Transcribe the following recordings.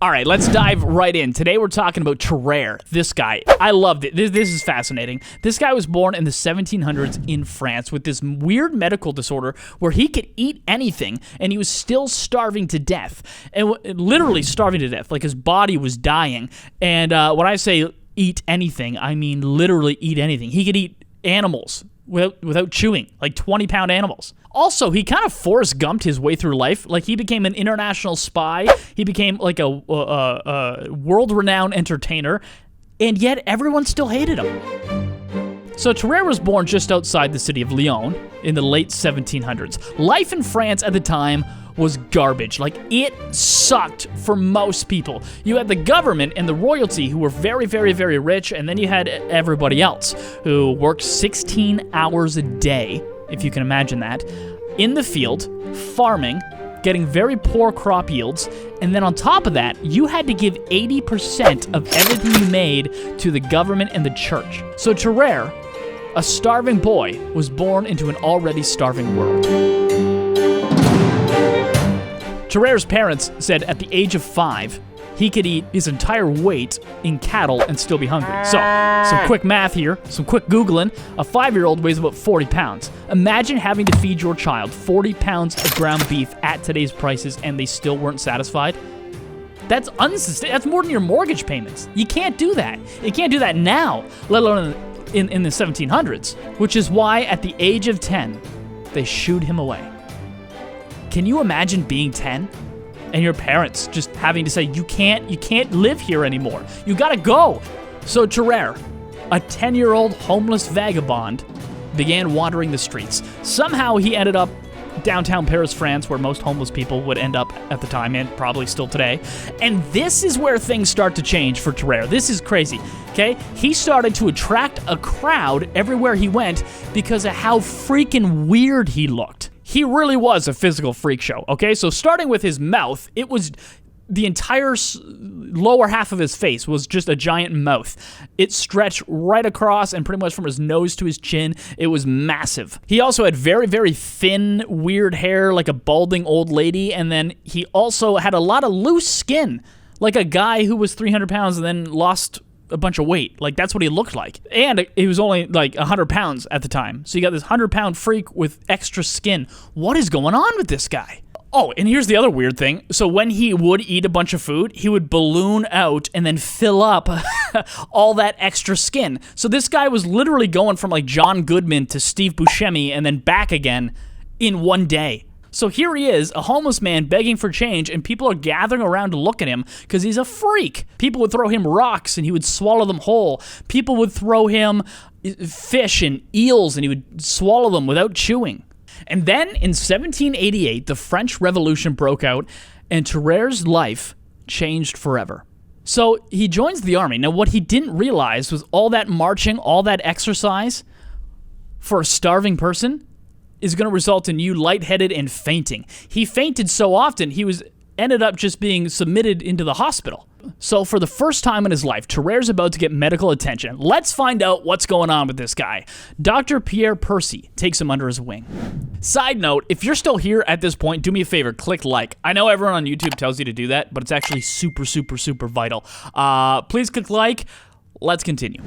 All right, let's dive right in. Today we're talking about Tarrare. This guy, I loved it. This is fascinating. This guy was born in the 1700s in France with this weird medical disorder where he could eat anything and he was still starving to death. And literally starving to death, like his body was dying. And when I say eat anything, I mean literally eat anything. He could eat animals without chewing, like 20-pound animals. Also, he kind of Forrest Gumped his way through life. Like, he became an international spy. He became like a world-renowned entertainer, and yet everyone still hated him. So Tarrare was born just outside the city of Lyon in the late 1700s. Life in France at the time was garbage. Like, it sucked for most people. You had the government and the royalty who were very, very, very rich, and then you had everybody else who worked 16 hours a day, if you can imagine that, in the field, farming, getting very poor crop yields, and then on top of that, you had to give 80% of everything you made to the government and the church. So Tarrare, a starving boy, was born into an already starving world. Tarrare's parents said at the age of 5, he could eat his entire weight in cattle and still be hungry. So, some quick math here, some quick Googling. A 5-year-old weighs about 40 pounds. Imagine having to feed your child 40 pounds of ground beef at today's prices and they still weren't satisfied. That's unsustainable. That's more than your mortgage payments. You can't do that. You can't do that now, let alone in the 1700s, which is why at the age of 10, they shooed him away. Can you imagine being 10 and your parents just having to say, you can't live here anymore. You gotta go. So Tarrare, a 10-year-old homeless vagabond, began wandering the streets. Somehow he ended up downtown Paris, France, where most homeless people would end up at the time and probably still today. And this is where things start to change for Tarrare. This is crazy, okay? He started to attract a crowd everywhere he went because of how freaking weird he looked. He was a physical freak show, okay? So starting with his mouth, it was the entire lower half of his face was just a giant mouth. It stretched right across and pretty much from his nose to his chin. It was massive. He also had very, very thin, weird hair, like a balding old lady, and then he also had a lot of loose skin, like a guy who was 300 pounds and then lost a bunch of weight. Like, that's what he looked like. And he was only like 100 pounds at the time. So you got this 100-pound freak with extra skin. What is going on with this guy? Oh, and here's the other weird thing. So when he would eat a bunch of food, he would balloon out and then fill up all that extra skin. So this guy was literally going from like John Goodman to Steve Buscemi and then back again in one day. So here he is, a homeless man begging for change, and people are gathering around to look at him because he's a freak. People would throw him rocks, and he would swallow them whole. People would throw him fish and eels, and he would swallow them without chewing. And then in 1788, the French Revolution broke out, and Tarrare's life changed forever. So he joins the army. Now, what he didn't realize was all that marching, all that exercise for a starving person is going to result in you lightheaded and fainting. He fainted so often, he ended up just being submitted into the hospital. So for the first time in his life, Tarrare's about to get medical attention. Let's find out what's going on with this guy. Dr. Pierre Percy takes him under his wing. Side note, if you're still here at this point, do me a favor, click like. I know everyone on YouTube tells you to do that, but it's actually super, super, super vital. Please click like. Let's continue.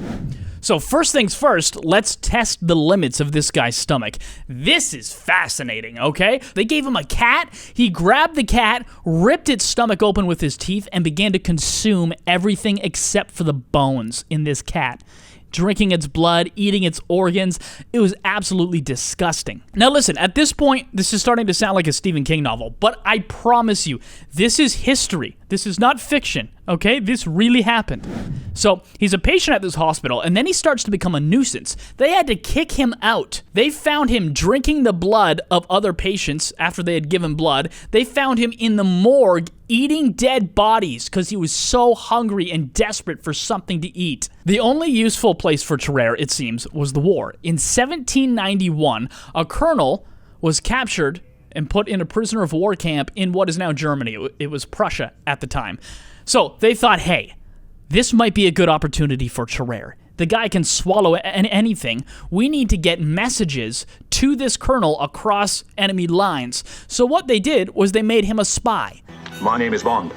So first things first, let's test the limits of this guy's stomach. This is fascinating, okay? They gave him a cat. He grabbed the cat, ripped its stomach open with his teeth, and began to consume everything except for the bones in this cat. Drinking its blood, eating its organs. It was absolutely disgusting. Now listen, at this point, this is starting to sound like a Stephen King novel, but I promise you, this is history. This is not fiction, okay? This really happened. So he's a patient at this hospital, and then he starts to become a nuisance. They had to kick him out. They found him drinking the blood of other patients after they had given blood. They found him in the morgue eating dead bodies because he was so hungry and desperate for something to eat. The only useful place for Tarrare, it seems, was the war. In 1791, a colonel was captured and put in a prisoner of war camp in what is now Germany. It was Prussia at the time. So they thought, hey, this might be a good opportunity for Tarrare. The guy can swallow anything. We need to get messages to this colonel across enemy lines. So what they did was they made him a spy. My name is Bond.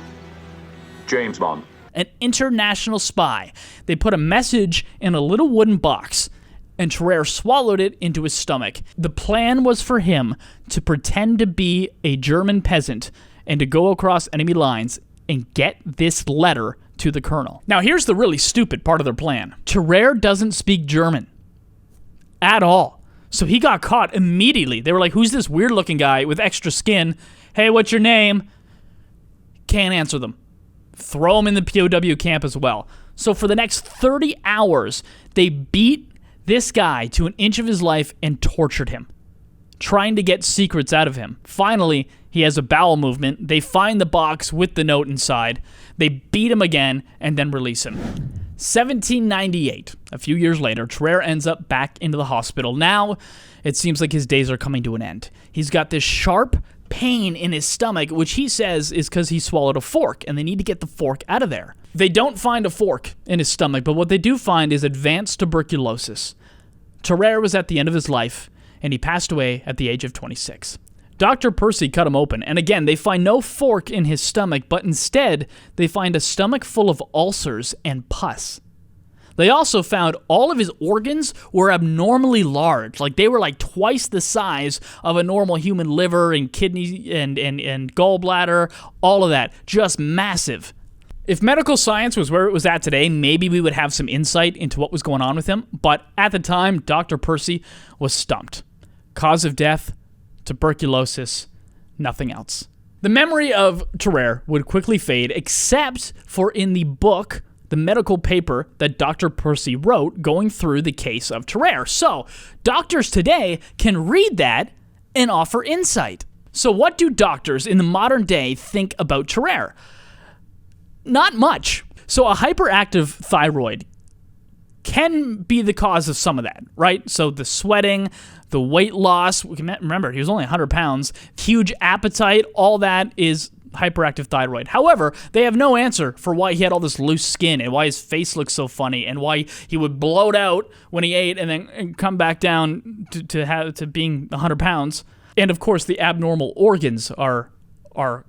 James Bond. An international spy. They put a message in a little wooden box, and Tarrare swallowed it into his stomach. The plan was for him to pretend to be a German peasant and to go across enemy lines and get this letter to the colonel. Now, here's the really stupid part of their plan. Tarrare doesn't speak German at all. So he got caught immediately. They were like, who's this weird-looking guy with extra skin? Hey, what's your name? Can't answer them. Throw him in the POW camp as well. So for the next 30 hours, they beat this guy to an inch of his life and tortured him, trying to get secrets out of him. Finally, he has a bowel movement. They find the box with the note inside. They beat him again and then release him. 1798, a few years later, Tarrare ends up back into the hospital. Now, it seems like his days are coming to an end. He's got this sharp pain in his stomach, which he says is because he swallowed a fork, and they need to get the fork out of there. They don't find a fork in his stomach, but what they do find is advanced tuberculosis. Tarrare was at the end of his life, and he passed away at the age of 26. Dr. Percy cut him open, and again, they find no fork in his stomach, but instead, they find a stomach full of ulcers and pus. They also found all of his organs were abnormally large. Like, they were like twice the size of a normal human liver and kidney and gallbladder, all of that. Just massive. If medical science was where it was at today, maybe we would have some insight into what was going on with him. But at the time, Dr. Percy was stumped. Cause of death, tuberculosis, nothing else. The memory of Tarrare would quickly fade, except for in the book, the medical paper that Dr. Percy wrote going through the case of Tarrare. So, doctors today can read that and offer insight. So what do doctors in the modern day think about Tarrare? Not much. So a hyperactive thyroid can be the cause of some of that, right? So the sweating, the weight loss, remember, he was only 100 pounds, huge appetite, all that is hyperactive thyroid. However, they have no answer for why he had all this loose skin and why his face looked so funny and why he would bloat out when he ate and then come back down to being 100 pounds. And of course, the abnormal organs are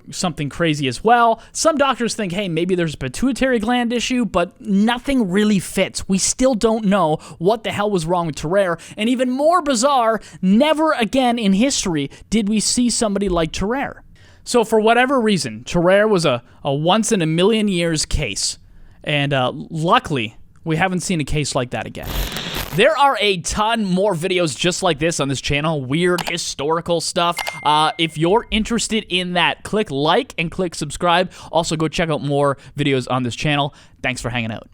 something crazy as well. Some doctors think, hey, maybe there's a pituitary gland issue, but nothing really fits. We still don't know what the hell was wrong with Tarrare. And even more bizarre, never again in history did we see somebody like Tarrare. So for whatever reason, Tarrare was a once in a million years case. And luckily, we haven't seen a case like that again. There are a ton more videos just like this on this channel, weird historical stuff. If you're interested in that, click like and click subscribe. Also, go check out more videos on this channel. Thanks for hanging out.